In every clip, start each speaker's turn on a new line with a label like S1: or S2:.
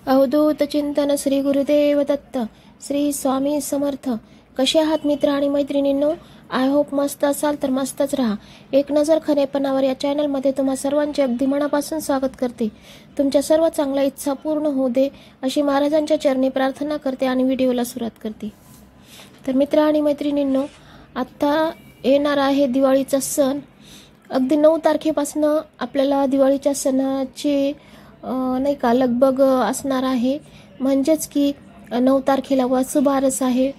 S1: अवधूत चिंतन श्री गुरुदेव दत्त. श्री स्वामी समर्थ. कसे आहात मित्र आणि मैत्रिणींनो? आय होप मस्त असाल तर मस्तच राहा. एक नजर खरेपणावर या चॅनलमध्ये तुम्हा सर्वांचे अगदी मनापासून स्वागत करते. तुमच्या सर्व चांगल्या इच्छा पूर्ण होऊ दे अशी महाराजांच्या चरणी प्रार्थना करते आणि व्हिडिओला सुरुवात करते. तर मित्र आणि मैत्रिणींनो, आता येणार आहे दिवाळीचा सण. अगदी 9 तारखेपासून आपल्याला दिवाळीच्या सणाची नाही का लगबग असणार आहे. म्हणजेच की 9 तारखेला वसुबारस आहे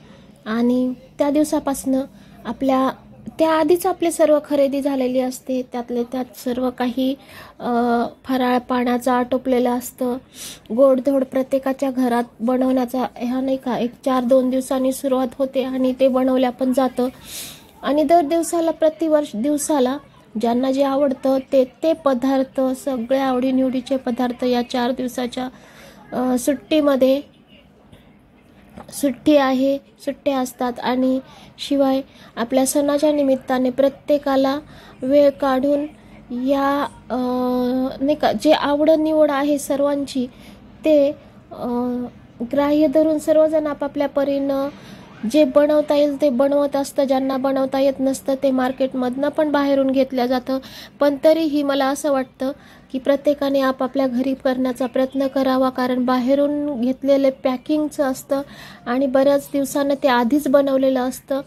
S1: आणि त्या दिवसापासून आपल्या त्याआधीच आपले सर्व खरेदी झालेली असते. त्यातले त्यात सर्व काही फराळ पाण्याचं आटोपलेलं असतं. गोडधोड प्रत्येकाच्या घरात बनवण्याचा ह्या नाही का एक 4-2 दिवसांनी सुरुवात होते आणि ते बनवल्या पण जातं. आणि दर दिवसाला प्रतिवर्ष दिवसाला ज्यांना जे आवडतं ते पदार्थ, सगळ्या आवडीनिवडीचे पदार्थ या 4 दिवसाच्या सुट्टीमध्ये सुट्ट्या असतात. आणि शिवाय आपल्या सणाच्या निमित्ताने प्रत्येकाला वेळ काढून या नाही का जे आवड-निवड आहे सर्वांची ते ग्राह्य धरून सर्वजण आपापल्या परीनं जे बनवता येईल ते बनवत असतं. ज्यांना बनवता येत नसतं ते मार्केटमधनं पण बाहेरून घेतलं जातं. पण तरीही मला असं वाटतं की प्रत्येकाने आपापल्या घरी करण्याचा प्रयत्न करावा, कारण बाहेरून घेतलेले पॅकिंगचं असतं आणि बऱ्याच दिवसानं ते आधीच बनवलेलं असतं.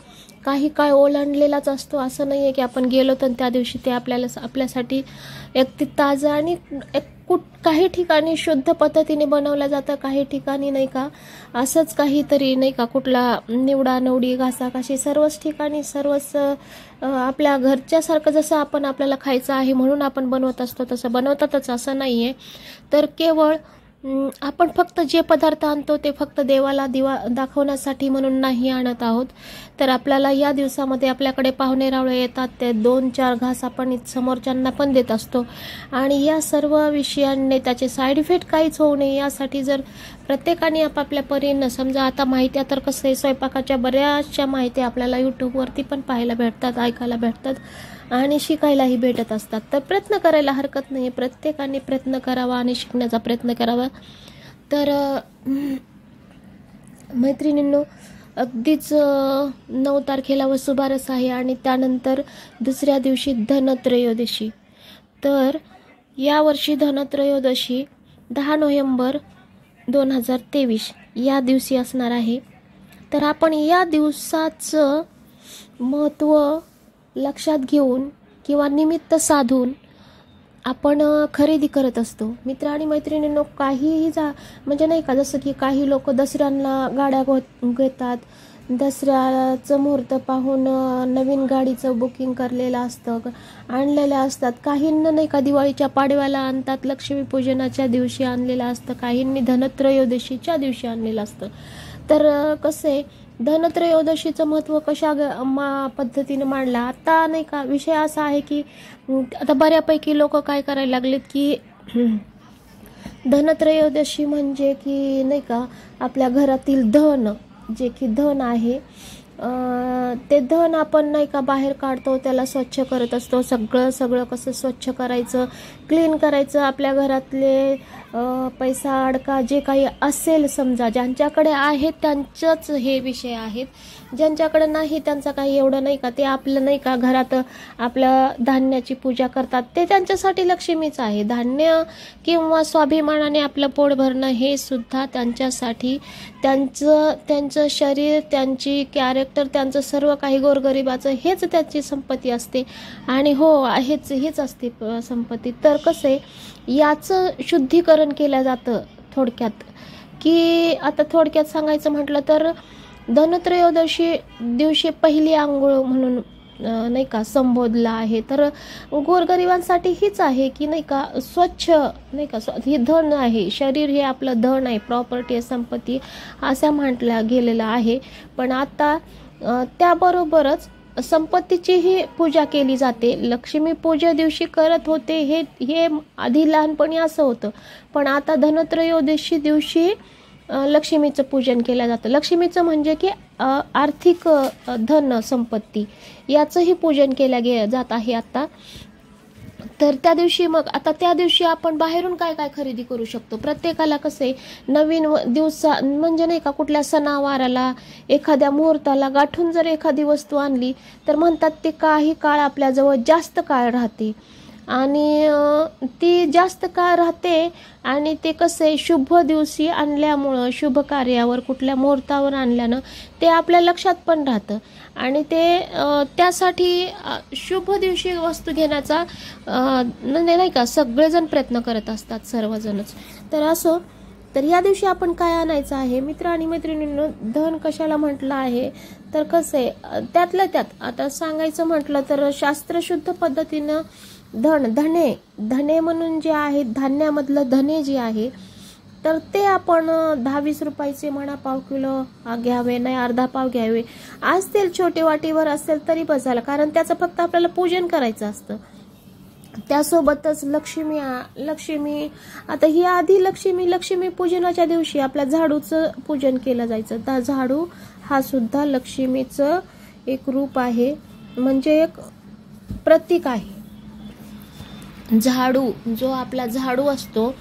S1: काही काळ ओलांडलेलाच असतो. असं नाही आहे की आपण गेलो तर त्या दिवशी ते आपल्यासाठी एक ताजं आणि काही ठिकाणी शुद्ध पद्धतीने बनवलं जातं, काही ठिकाणी नाही का असंच काहीतरी नाही का कुठला निवडी घासाघाशी सर्वच ठिकाणी सर्वच आपल्या घरच्यासारखं जसं आपल्याला खायचं आहे म्हणून आपण बनवत असतो तसं बनवतातच असं नाही आहे. तर केवळ आपण फक्त जे पदार्थ आणतो ते फक्त देवाला दिवा दाखवण्यासाठी म्हणून नाही आणत आहोत. तर आपल्याला या दिवसामध्ये आपल्याकडे पाहुणे रावळे येतात, ते 2-4 घास आपण समोरच्यांना पण देत असतो. आणि या सर्व विषयांनी त्याचे साईड इफेक्ट काहीच होऊ नये यासाठी जर प्रत्येकाने आपापल्या परीनं, समजा आता माहिती तर कसं आहे, स्वयंपाकाच्या बऱ्याचशा माहिती आपल्याला यूट्यूबवरती पण पाहायला भेटतात, ऐकायला भेटतात आणि शिकायलाही भेटत असतात. तर प्रयत्न करायला हरकत नाही. प्रत्येकाने प्रयत्न करावा आणि शिकण्याचा प्रयत्न करावा. तर मैत्रिणींनो, अगदीच 9 तारखेला वसुबारस आहे आणि त्यानंतर दुसऱ्या दिवशी धनत्रयोदशी. तर यावर्षी धनत्रयोदशी 10 नोव्हेंबर 2023 या दिवशी असणार आहे. तर आपण या दिवसाचं महत्त्व लक्षात घेऊन किंवा निमित्त साधून आपण खरेदी करत असतो. मित्र आणि मैत्रिणींनो, काहीही म्हणजे नाही का, जसं की काही लोक दसऱ्यांना गाड्या घेतात, दसऱ्याचं मुहूर्त पाहून नवीन गाडीचं बुकिंग करलेलं असतं, आणलेल्या असतात. काहींना नाही का दिवाळीच्या पाडव्याला आणतात, लक्ष्मीपूजनाच्या दिवशी आणलेलं असतं, काहींनी धनत्रयोदशीच्या दिवशी आणलेलं असतं. तर कसं आहे, धनत्रयोदशीचं महत्त्व कशा पद्धतीने मांडला आता नाही का, विषय असा आहे की आता बऱ्यापैकी लोक काय करायला लागलेत की धनत्रयोदशी म्हणजे की नाही का आपल्या घरातील धन, जे की धन आहे ते धन आपण नाही का बाहेर काढतो, त्याला स्वच्छ करत असतो. सगळं कसं स्वच्छ करायचं, क्लीन करायचं. आपल्या घरातले पैसा अडका जे काही असेल, समजा ज्यांच्याकडे आहे त्यांचंच हे विषय आहेत, ज्यांच्याकडे नाही त्यांचं काही एवढं नाही का. ते आपलं नाही का घरात आपल्या धान्याची पूजा करतात, ते त्यांच्यासाठी लक्ष्मीच आहे. धान्य किंवा स्वाभिमानाने आपलं पोट भरणं हे सुद्धा त्यांच्यासाठी, त्यांचं शरीर, त्यांची कॅरेक्टर, त्यांचं सर्व काही गोरगरिबाचं हेच त्याची संपत्ती असते. आणि हो हेच असते संपत्ती. तर कसं आहे, याचं शुद्धीकरण केलं जातं थोडक्यात. की आता थोडक्यात सांगायचं म्हटलं तर धनत्रयोदशी दिवशी पहिली आंघोळ म्हणून नाही का संबोधला आहे. तर गोरगरिबांसाठी हीच आहे की नाही का स्वच्छ नाही का, ही धन आहे, शरीर हे आपलं धन आहे, प्रॉपर्टी आहे, संपत्ती असं म्हटलं गेलेलं आहे. पण आता त्याबरोबरच संपत्तीचीही पूजा केली जाते. लक्ष्मी पूजे दिवशी करत होते हे आधी लहानपणी असं होतं, पण आता धनत्रयोदशी दिवशी लक्ष्मीचं पूजन केलं जातं. लक्ष्मीचं म्हणजे की आर्थिक धन संपत्ती याचंही पूजन केलं जात आहे आता. तर त्या दिवशी मग आता त्या दिवशी आपण बाहेरून काय काय खरेदी करू शकतो. प्रत्येकाला कसे नवीन दिवसा म्हणजे नाही का कुठल्या सणावाराला एखाद्या मुहूर्ताला गाठून जर एखादी वस्तू आणली तर म्हणतात ते काही काळ आपल्याजवळ जास्त काळ राहते आणि ती जास्त काळ राहते. आणि ते कसे शुभ दिवशी आणल्यामुळं शुभ कार्यावर कुठल्या मुहूर्तावर आणल्यानं ते आपल्या लक्षात पण राहतं आणि ते त्यासाठी शुभ दिवशी वस्तू घेण्याचा नाही का सगळेजण प्रयत्न करत असतात सर्वजणच. तर असो तर या दिवशी आपण काय आणायचं आहे मित्र आणि मैत्रिणींनो. धन कशाला म्हटलं आहे तर कसे त्यातल्या त्यात आता सांगायचं म्हटलं तर शास्त्रशुद्ध पद्धतीनं धने म्हणून जे आहे धान्यामधलं धने जे आहे तर ते आपण 10-20 रुपयाचे म्हणा पाव किलो घ्यावे, नाही अर्धा पाव घ्यावे. असतील छोटे वाटीवर असेल तरी बस झालं, कारण त्याचं फक्त आपल्याला पूजन करायचं असतं. त्यासोबतच लक्ष्मी आता ही आधी लक्ष्मी पूजनाच्या दिवशी आपल्या झाडूचं पूजन केलं जायचं. तर झाडू हा सुद्धा लक्ष्मीचं एक रूप आहे, म्हणजे एक प्रतीक आहे. झाडू जो आपला झाडू असतो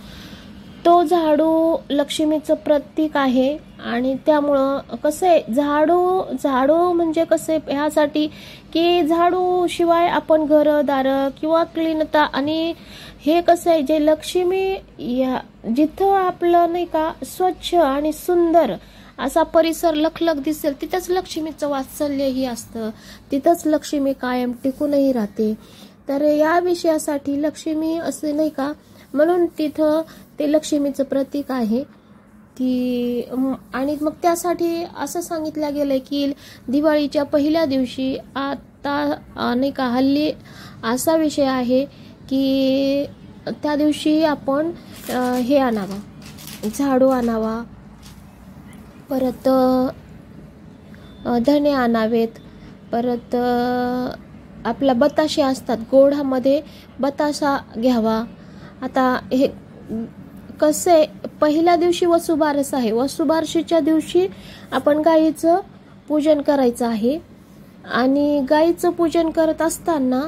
S1: तो झाडू लक्ष्मीचं प्रतीक आहे. आणि त्यामुळं कसं आहे झाडू म्हणजे कसे ह्यासाठी की झाडू शिवाय आपण घरदार किंवा क्लीनता आणि हे कसं आहे जे लक्ष्मी या जिथं आपलं नाही का स्वच्छ आणि सुंदर असा परिसर लखलख दिसेल तिथंच लक्ष्मीचं वात्सल्यही असतं, तिथंच लक्ष्मी कायम टिकूनही राहते. तर या विषयासाठी लक्ष्मी असे नाही का म्हणून तिथं ते लक्ष्मीचं प्रतीक आहे की. आणि मग त्यासाठी असं सांगितलं गेलंय की दिवाळीच्या पहिल्या दिवशी आता नाही का हल्ली असा विषय आहे की त्या दिवशी आपण हे आणावा, झाडू आणावा, परत धने आणावेत, परत आपला बताशे असतात गोडामध्ये बताशा घ्यावा. आता हे कसे पहिल्या दिवशी वसुबारस आहे, वसुबारशीच्या दिवशी आपण गायीचं पूजन करायचं आहे. आणि गायीचं पूजन करत असताना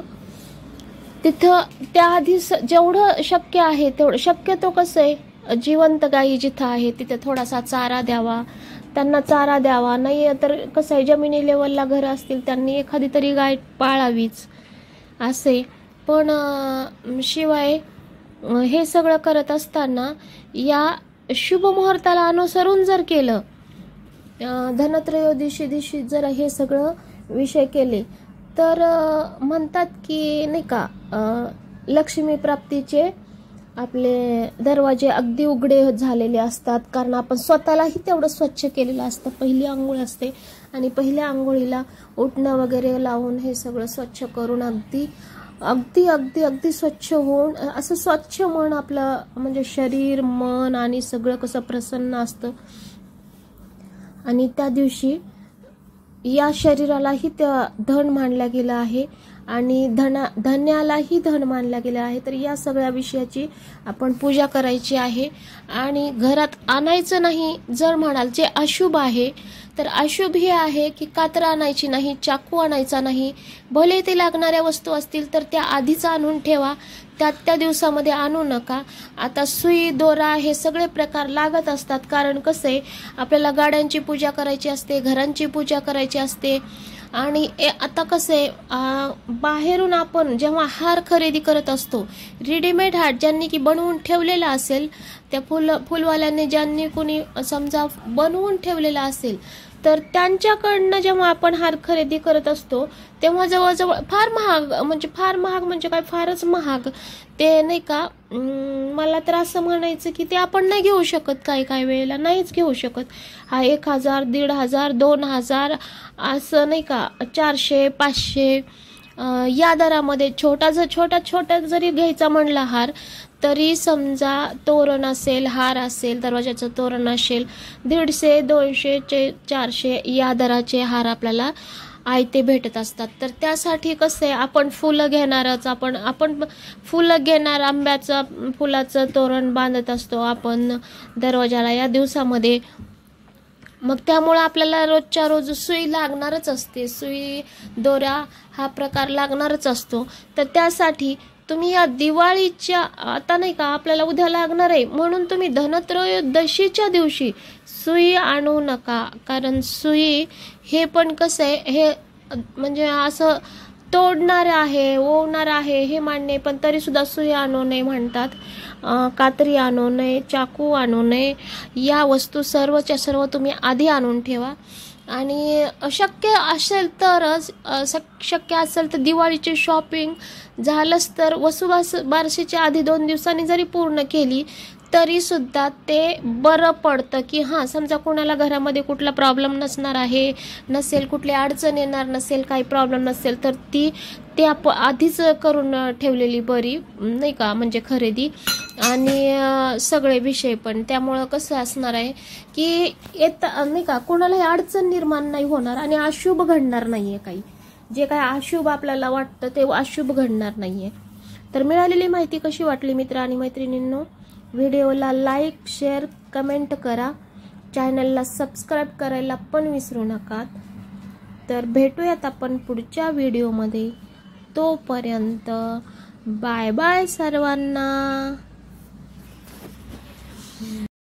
S1: तिथं त्याआधी जेवढं शक्य आहे तेवढं शक्यतो कसं आहे जिवंत गायी जिथं आहे तिथे थोडासा चारा द्यावा, त्यांना चारा द्यावा. नाही तर कसं आहे जमिनी लेवलला घरं असतील त्यांनी एखादी तरी गाय पाळावीच असे. पण शिवाय हे सगळं करत असताना या शुभ मुहूर्ताला अनुसरून जर केलं, धनत्रयोदशी दिवशी जर हे सगळं विषय केले तर म्हणतात की नाही का लक्ष्मी प्राप्तीचे आपले दरवाजे अगदी उघडे झालेले असतात. कारण आपण स्वतःलाही तेवढं स्वच्छ केलेलं असतं. पहिली आंघोळ असते आणि पहिल्या आंघोळीला उठणं वगैरे लावून हे सगळं स्वच्छ करून अगदी अगदी अगदी अगदी स्वच्छ होऊन असं स्वच्छ मन आपलं म्हणजे शरीर मन आणि सगळं कसं प्रसन्न असतं. आणि त्या दिवशी या शरीरालाही धन मानलं गेलं आहे आणि धन्यालाही धन मानलं गेलं आहे. तर या सगळ्या विषयाची आपण पूजा करायची आहे. आणि घरात आणायचं नाही जर म्हणाल जे अशुभ आहे तर अशुभ हे आहे की कातर आणायची नाही, चाकू आणायचा नाही. भले ते लागणाऱ्या वस्तू असतील तर त्या आधीच आणून ठेवा, त्या दिवसामध्ये आणू नका. आता सुई दोरा हे सगळे प्रकार लागत असतात, कारण कसं आहे आपल्याला गाड्यांची पूजा करायची असते, घरांची पूजा करायची असते. आणि आता कसं आहे बाहेरून आपण जेव्हा हार खरेदी करत असतो रेडीमेड हार ज्यांनी की बनवून ठेवलेला असेल, त्या फुलवाल्यांनी ज्यांनी कोणी समजा बनवून ठेवलेला असेल तर त्यांच्याकडनं जेव्हा आपण हार खरेदी करत असतो तेव्हा जवळजवळ फार महाग म्हणजे काय फारच महाग ते नाही का. मला तर असं म्हणायचं की ते आपण नाही घेऊ शकत, काही वेळेला नाहीच घेऊ शकत. हा 1000, 1500, 2000 असं नाही का 400-500 या दरामध्ये छोटा जरी घ्यायचा म्हणला हार तरी समजा तोरण असेल, हार असेल, दरवाजाचं तोरण असेल 150, 200, 400 या दराचे हार आपल्याला आयते भेटत असतात. तर त्यासाठी कसं आहे आपण फुलं घेणारच, आपण फुलं घेणार, आंब्याचं फुलाचं तोरण बांधत असतो आपण दरवाजाला या दिवसामध्ये. मग त्यामुळे आपल्याला रोजच्या रोज सुई लागणारच असते, सुई दोरा हा प्रकार लागणारच असतो. तर त्यासाठी तुम्ही या दिवाळीच्या आता नाही का आपल्याला उद्या लागणार आहे म्हणून तुम्ही धनत्रयोदशीच्या दिवशी सुई आणू नका, कारण सुई हे पण कसं आहे, हे म्हणजे असं तोडणार आहे, ओवणार आहे हे मान्य, पण तरी सुद्धा सुई आणू नये म्हणतात. कात्री आणू नये, चाकू आणू नये. या वस्तू सर्वच्या सर्व तुम्ही आधी आणून ठेवा. आणि शक्य असेल तर दिवाळीची शॉपिंग झालंच तर वसुबारसेच्या आधी 2 दिवसांनी जरी पूर्ण केली तरी सुद्धा ते बरं पडतं, की हां समजा कोणाला घरामध्ये कुठला प्रॉब्लेम नसेल, कुठली अडचण येणार नसेल, काही प्रॉब्लेम नसेल तर ते आधीच करून ठेवलेली बरी नाही का, म्हणजे खरेदी आणि सगळे विषय पण. त्यामुळं कसं असणार आहे की नाही का कोणालाही अडचण निर्माण नाही होणार आणि अशुभ घडणार नाहीये. काही जे काय अशुभ आपल्याला वाटतं ते अशुभ घडणार नाहीये. तर मिळालेली माहिती कशी वाटली मित्र आणि मैत्रिणींनो, व्हिडिओला लाईक, शेअर, कमेंट करा. चॅनलला सबस्क्राईब करायला पण विसरू नका. तर भेटूयात आपण पुढच्या व्हिडिओमध्ये. तोपर्यंत बाय बाय सर्वांना.